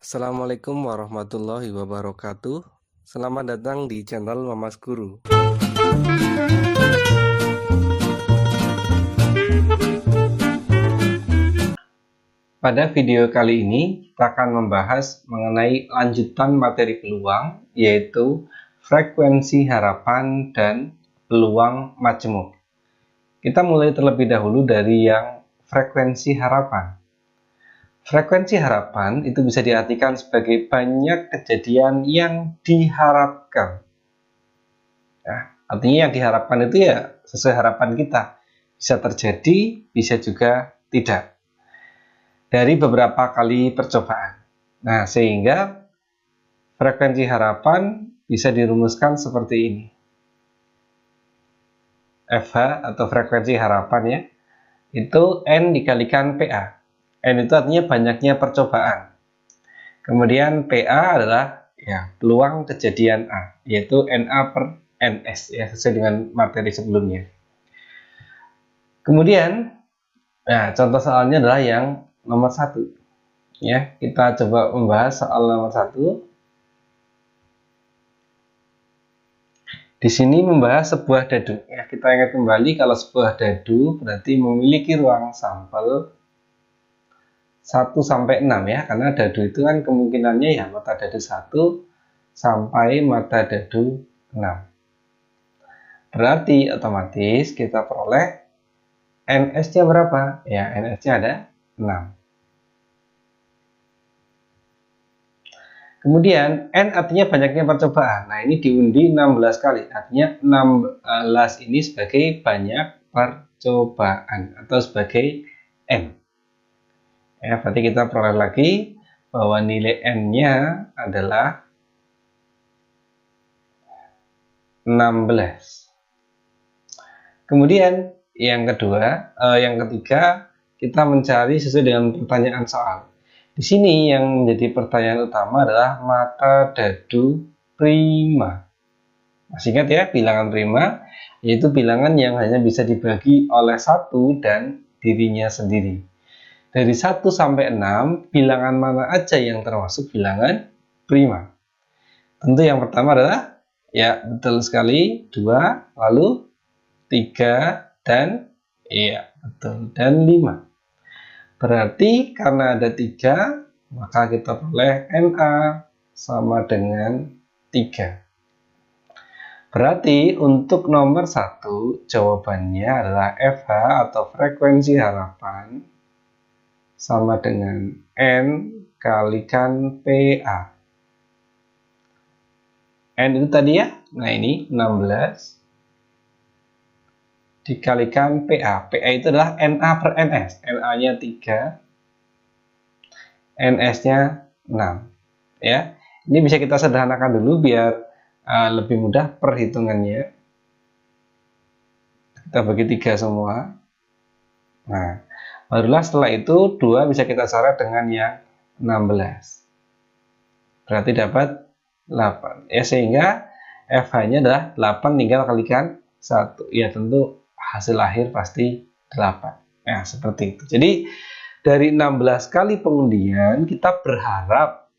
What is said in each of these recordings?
Assalamualaikum warahmatullahi wabarakatuh. Selamat datang di channel Mamas Guru. Pada video kali ini kita akan membahas mengenai lanjutan materi peluang, yaitu frekuensi harapan dan peluang majemuk. Kita mulai terlebih dahulu dari yang frekuensi harapan. Frekuensi harapan itu bisa diartikan sebagai banyak kejadian yang diharapkan. Ya, artinya yang diharapkan itu ya sesuai harapan kita. Bisa terjadi, bisa juga tidak. Dari beberapa kali percobaan. Nah, sehingga frekuensi harapan bisa dirumuskan seperti ini. FH atau frekuensi harapan ya, itu N dikalikan PA. N itu artinya banyaknya percobaan. Kemudian PA adalah ya peluang kejadian A, yaitu NA per NS ya, sesuai dengan materi sebelumnya. Kemudian, nah contoh soalnya adalah yang nomor 1. Ya, kita coba membahas soal nomor 1. Di sini membahas sebuah dadu. Ya, kita ingat kembali kalau sebuah dadu berarti memiliki ruang sampel 1 sampai 6 ya, karena dadu itu kan kemungkinannya ya mata dadu 1 sampai mata dadu 6. Berarti otomatis kita peroleh NS-nya berapa? Ya, NS-nya ada 6. Kemudian N artinya banyaknya percobaan. Nah, ini diundi 16 kali. Artinya 16 ini sebagai banyak percobaan atau sebagai N. Ya, berarti kita peroleh lagi bahwa nilai N-nya adalah 16. Kemudian yang ketiga, kita mencari sesuai dengan pertanyaan soal. Di sini yang menjadi pertanyaan utama adalah mata dadu prima. Masih ingat ya, bilangan prima yaitu bilangan yang hanya bisa dibagi oleh 1 dan dirinya sendiri. Dari 1 sampai 6, bilangan mana aja yang termasuk bilangan prima? Tentu yang pertama adalah, ya betul sekali, 2, lalu 3, dan ya betul, dan 5. Berarti karena ada 3, maka kita peroleh NA sama dengan 3. Berarti untuk nomor 1, jawabannya adalah FH atau frekuensi harapan sama dengan N kalikan PA. N itu tadi ya, nah ini 16 dikalikan PA. PA itu adalah NA per NS. NA-nya 3, NS-nya 6. Ya, ini bisa kita sederhanakan dulu biar lebih mudah perhitungannya. Kita bagi 3 semua. Nah, barulah setelah itu 2 bisa kita coret dengan yang 16. Berarti dapat 8. Ya, sehingga FH-nya adalah 8 tinggal kalikan 1. Ya, tentu hasil akhir pasti 8. Nah, seperti itu. Jadi, dari 16 kali pengundian, kita berharap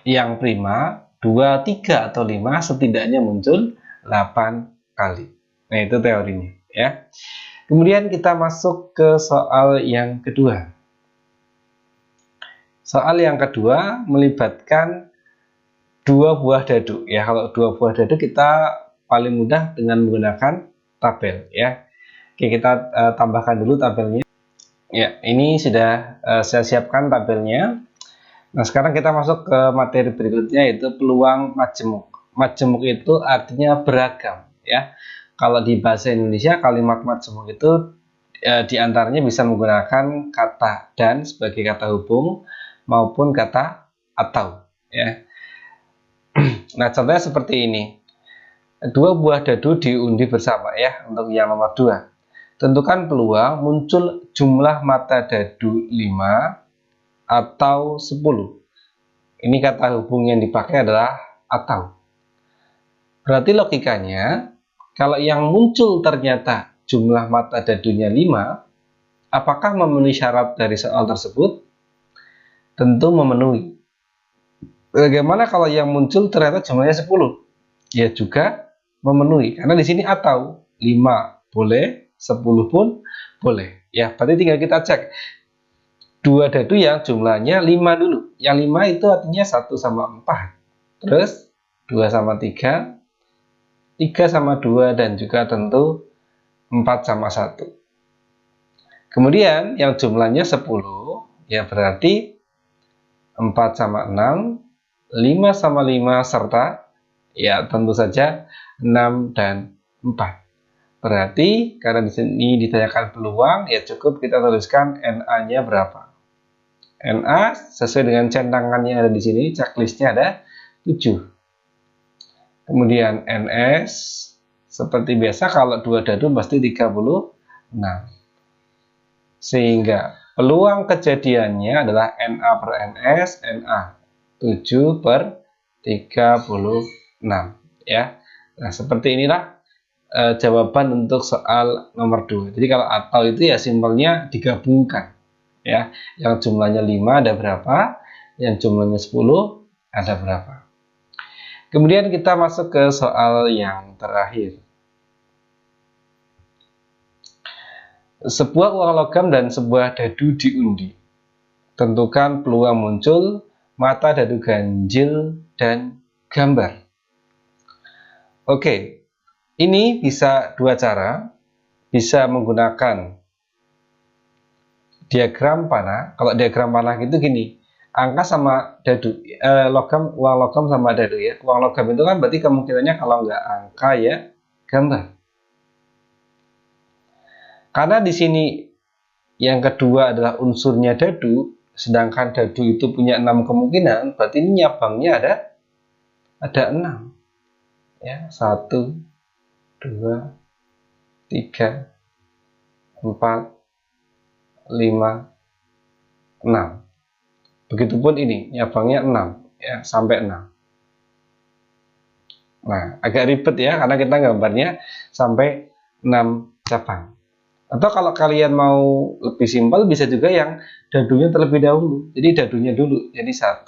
yang prima 2, 3, atau 5 setidaknya muncul 8 kali. Nah, itu teorinya. Ya. Kemudian kita masuk ke soal yang kedua. Soal yang kedua melibatkan 2 buah dadu. Ya, kalau 2 buah dadu kita paling mudah dengan menggunakan tabel. Ya, oke, kita tambahkan dulu tabelnya. Ya, ini sudah saya siapkan tabelnya. Nah, sekarang kita masuk ke materi berikutnya, yaitu peluang majemuk. Majemuk itu artinya beragam. Ya, kalau di bahasa Indonesia kalimat majemuk itu diantaranya bisa menggunakan kata dan sebagai kata hubung maupun kata atau. Ya. Nah, contohnya seperti ini. 2 buah dadu diundi bersama ya untuk yang nomor 2. Tentukan peluang muncul jumlah mata dadu 5 atau 10. Ini kata hubung yang dipakai adalah atau. Berarti logikanya, kalau yang muncul ternyata jumlah mata dadunya 5, apakah memenuhi syarat dari soal tersebut? tentu memenuhi. Bagaimana kalau yang muncul ternyata jumlahnya 10? Ya juga memenuhi, karena di sini atau 5 boleh, 10 pun boleh. Ya, berarti tinggal kita cek dua dadu yang jumlahnya 5 dulu. Yang 5 itu artinya 1 sama 4. Terus 2 sama 3, 3 sama 2, dan juga tentu 4 sama 1. Kemudian yang jumlahnya 10, ya berarti 4 sama 6, 5 sama 5, serta ya tentu saja 6 dan 4. Berarti karena di sini ditanyakan peluang, ya cukup kita tuliskan NA-nya berapa. NA sesuai dengan centangan yang ada di sini, checklistnya ada 7. Kemudian NS, seperti biasa kalau dua dadu pasti 36. Sehingga peluang kejadiannya adalah NA per NS, NA 7 per 36. Ya. Nah, seperti inilah jawaban untuk soal nomor 2. Jadi kalau atau itu ya simpelnya digabungkan. Ya, yang jumlahnya 5 ada berapa? Yang jumlahnya 10 ada berapa? Kemudian kita masuk ke soal yang terakhir. Sebuah uang logam dan sebuah dadu diundi. Tentukan peluang muncul mata dadu ganjil dan gambar. Oke, ini bisa dua cara. Bisa menggunakan diagram panah. Kalau diagram panah itu gini, angka sama dadu, uang logam sama dadu ya. Uang logam itu kan berarti kemungkinannya kalau nggak angka ya gambar. Karena di sini yang kedua adalah unsurnya dadu, sedangkan dadu itu punya 6 kemungkinan, berarti ini nyabangnya ada 6. Ya, 1, 2, 3, 4, 5, 6. Begitupun ini, nyabangnya 6, ya, sampai 6. Nah, agak ribet ya, karena kita gambarnya sampai 6 cabang. Atau kalau kalian mau lebih simpel, bisa juga yang dadunya terlebih dahulu. Jadi dadunya dulu. Jadi 1,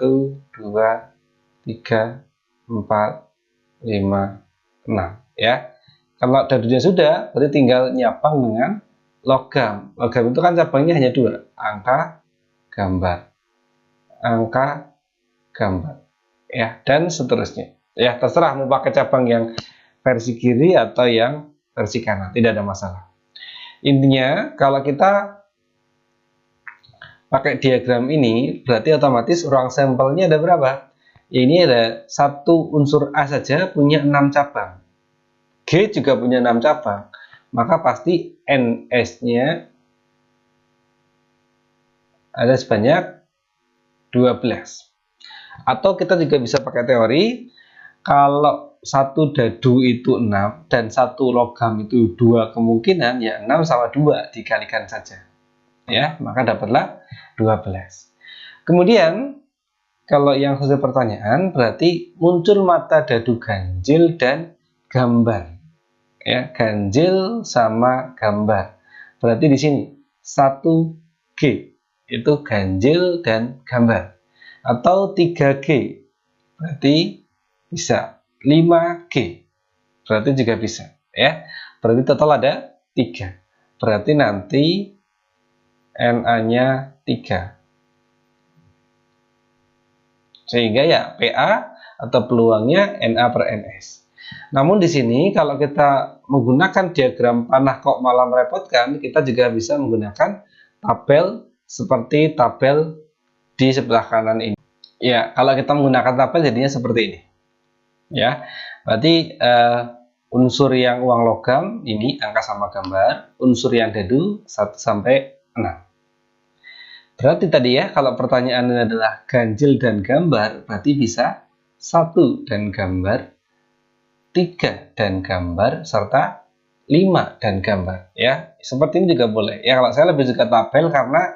2, 3, 4, 5, 6. Ya. Kalau dadunya sudah, berarti tinggal nyabang dengan logam. Logam itu kan cabangnya hanya 2. Angka, gambar. Angka, gambar. Ya, dan seterusnya. Ya, terserah mau pakai cabang yang versi kiri atau yang versi kanan. Tidak ada masalah. Intinya, kalau kita pakai diagram ini, berarti otomatis ruang sampelnya ada berapa? Ini ada satu unsur A saja punya 6 cabang. G juga punya 6 cabang. Maka pasti NS-nya ada sebanyak 12. Atau kita juga bisa pakai teori, kalau satu dadu itu 6 dan satu logam itu 2 kemungkinan, ya 6 sama 2 dikalikan saja. Ya, maka dapatlah 12. Kemudian kalau yang sesuai pertanyaan berarti muncul mata dadu ganjil dan gambar. Ya, ganjil sama gambar. Berarti di sini 1G itu ganjil dan gambar. Atau 3G berarti bisa 5G. Berarti juga bisa, ya. Berarti total ada 3. Berarti nanti NA-nya 3. Sehingga ya PA atau peluangnya NA per NS. Namun di sini kalau kita menggunakan diagram panah kok malah merepotkan, kita juga bisa menggunakan tabel seperti tabel di sebelah kanan ini. Ya, kalau kita menggunakan tabel jadinya seperti ini. Ya, berarti unsur yang uang logam ini angka sama gambar, unsur yang dadu 1 sampai 6. Berarti tadi ya, kalau pertanyaannya adalah ganjil dan gambar, berarti bisa 1 dan gambar, 3 dan gambar, serta 5 dan gambar. Ya, seperti ini juga boleh. Ya, kalau saya lebih suka tabel karena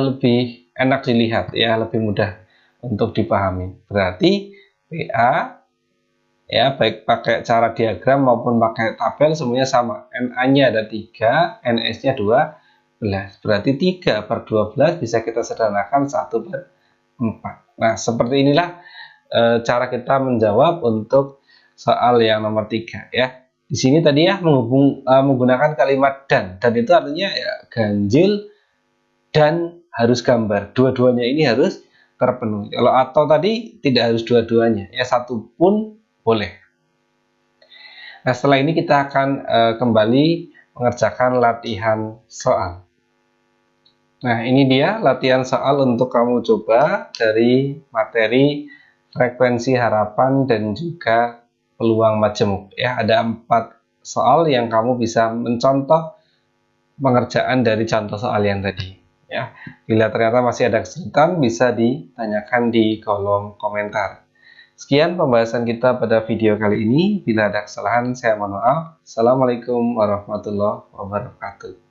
lebih enak dilihat, ya, lebih mudah untuk dipahami. Berarti PA, ya, baik pakai cara diagram maupun pakai tabel semuanya sama. NA-nya ada 3, NS-nya 2, Berarti 3/12 bisa kita sederhanakan 1/4. Nah, seperti inilah cara kita menjawab untuk soal yang nomor 3 ya. Di sini tadi ya menggunakan kalimat dan itu artinya ya ganjil dan harus gambar. Dua-duanya ini harus terpenuhi. Kalau atau tadi tidak harus dua-duanya, ya satu pun boleh. Nah, setelah ini kita akan kembali mengerjakan latihan soal. Nah, ini dia latihan soal untuk kamu coba dari materi frekuensi harapan dan juga peluang majemuk. Ya, ada 4 soal yang kamu bisa mencontoh pengerjaan dari contoh soal yang tadi. Ya, bila ternyata masih ada kesulitan, bisa ditanyakan di kolom komentar. Sekian pembahasan kita pada video kali ini. Bila ada kesalahan, saya mohon maaf. Assalamualaikum warahmatullahi wabarakatuh.